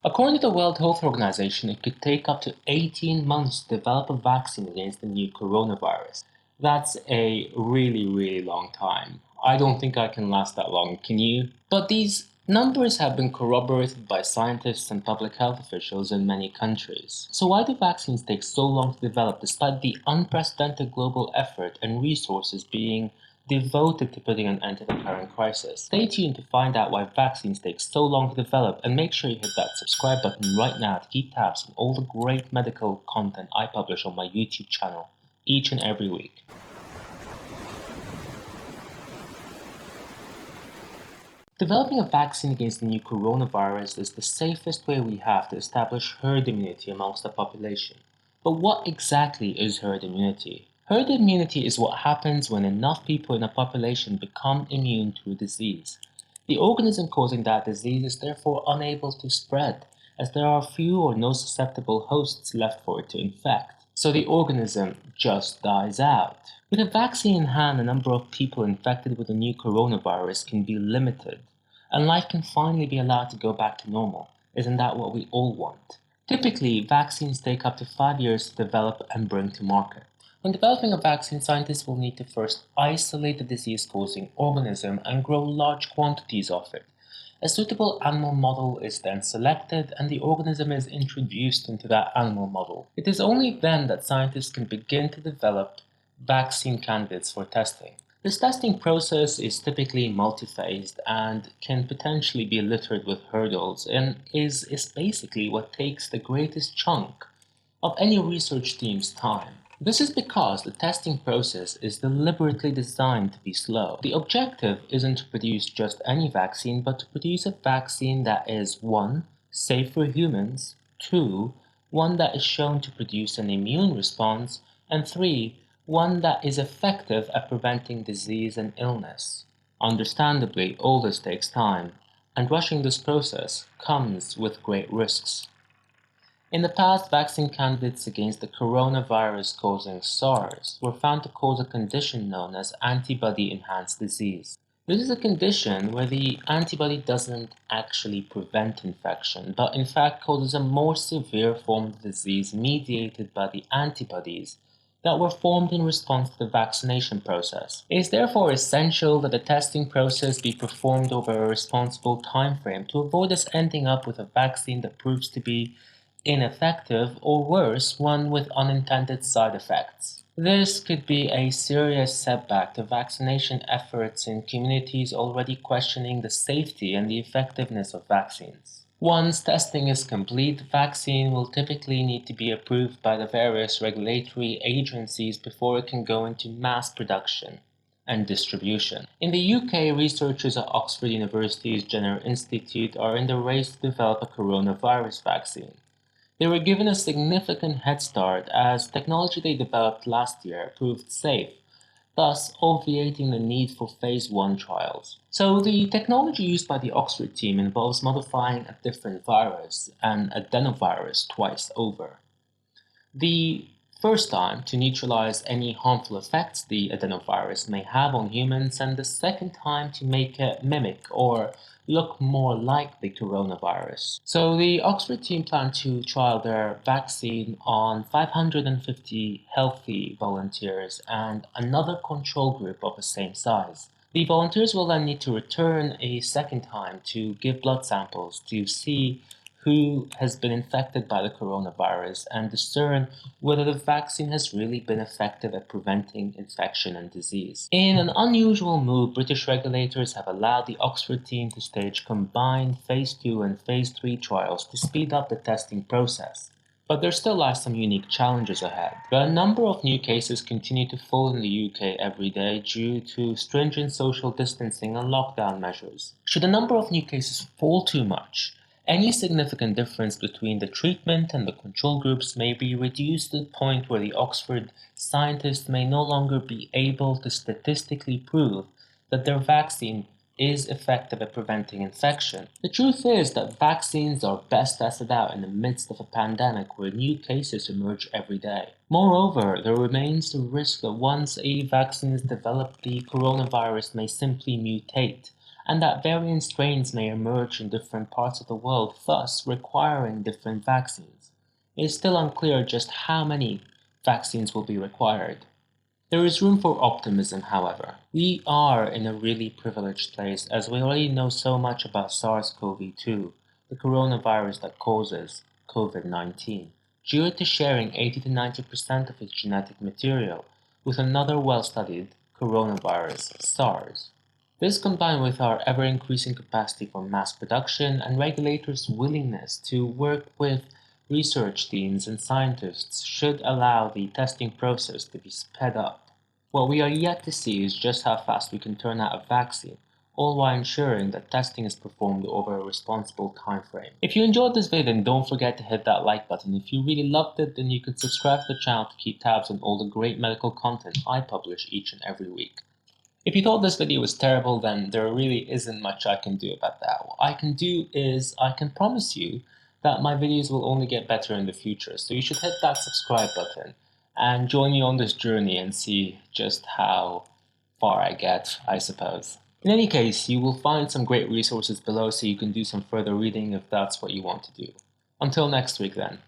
According to the World Health Organization, it could take up to 18 months to develop a vaccine against the new coronavirus. That's a really, really long time. I don't think I can last that long, can you? But these numbers have been corroborated by scientists and public health officials in many countries. So why do vaccines take so long to develop despite the unprecedented global effort and resources being devoted to putting an end to the current crisis? Stay tuned to find out why vaccines take so long to develop, and make sure you hit that subscribe button right now to keep tabs on all the great medical content I publish on my YouTube channel each and every week. Developing a vaccine against the new coronavirus is the safest way we have to establish herd immunity amongst the population. But what exactly is herd immunity? Herd immunity is what happens when enough people in a population become immune to a disease. The organism causing that disease is therefore unable to spread, as there are few or no susceptible hosts left for it to infect. So the organism just dies out. With a vaccine in hand, the number of people infected with the new coronavirus can be limited, and life can finally be allowed to go back to normal. Isn't that what we all want? Typically, vaccines take up to 5 years to develop and bring to market. When developing a vaccine, scientists will need to first isolate the disease-causing organism and grow large quantities of it. A suitable animal model is then selected and the organism is introduced into that animal model. It is only then that scientists can begin to develop vaccine candidates for testing. This testing process is typically multi-phased and can potentially be littered with hurdles, and is basically what takes the greatest chunk of any research team's time. This is because the testing process is deliberately designed to be slow. The objective isn't to produce just any vaccine, but to produce a vaccine that is 1. Safe for humans, 2. One that is shown to produce an immune response, and 3. One that is effective at preventing disease and illness. Understandably, all this takes time, and rushing this process comes with great risks. In the past, vaccine candidates against the coronavirus causing SARS were found to cause a condition known as antibody-enhanced disease. This is a condition where the antibody doesn't actually prevent infection, but in fact causes a more severe form of disease mediated by the antibodies that were formed in response to the vaccination process. It is therefore essential that the testing process be performed over a responsible timeframe to avoid us ending up with a vaccine that proves to be ineffective, or worse, one with unintended side effects. This could be a serious setback to vaccination efforts in communities already questioning the safety and the effectiveness of vaccines. Once testing is complete, the vaccine will typically need to be approved by the various regulatory agencies before it can go into mass production and distribution. In the UK, researchers at Oxford University's Jenner Institute are in the race to develop a coronavirus vaccine. They were given a significant head start as technology they developed last year proved safe, thus obviating the need for phase 1 trials. So the technology used by the Oxford team involves modifying a different virus, an adenovirus, twice over. The first time to neutralize any harmful effects the adenovirus may have on humans, and the second time to make it mimic or look more like the coronavirus. So the Oxford team plan to trial their vaccine on 550 healthy volunteers and another control group of the same size. The volunteers will then need to return a second time to give blood samples to see who has been infected by the coronavirus and discern whether the vaccine has really been effective at preventing infection and disease. In an unusual move, British regulators have allowed the Oxford team to stage combined phase 2 and phase 3 trials to speed up the testing process. But there still lie some unique challenges ahead. The number of new cases continue to fall in the UK every day due to stringent social distancing and lockdown measures. Should the number of new cases fall too much, any significant difference between the treatment and the control groups may be reduced to the point where the Oxford scientists may no longer be able to statistically prove that their vaccine is effective at preventing infection. The truth is that vaccines are best tested out in the midst of a pandemic where new cases emerge every day. Moreover, there remains the risk that once a vaccine is developed, the coronavirus may simply mutate, and that variant strains may emerge in different parts of the world, thus requiring different vaccines. It is still unclear just how many vaccines will be required. There is room for optimism, however. We are in a really privileged place as we already know so much about SARS-CoV-2, the coronavirus that causes COVID-19, due to sharing 80 to 90% of its genetic material with another well-studied coronavirus, SARS. This, combined with our ever-increasing capacity for mass production and regulators' willingness to work with research teams and scientists, should allow the testing process to be sped up. What we are yet to see is just how fast we can turn out a vaccine, all while ensuring that testing is performed over a responsible time frame. If you enjoyed this video, then don't forget to hit that like button. If you really loved it, then you can subscribe to the channel to keep tabs on all the great medical content I publish each and every week. If you thought this video was terrible, then there really isn't much I can do about that. What I can do is I can promise you that my videos will only get better in the future, so you should hit that subscribe button and join me on this journey and see just how far I get, I suppose. In any case, you will find some great resources below so you can do some further reading if that's what you want to do. Until next week then.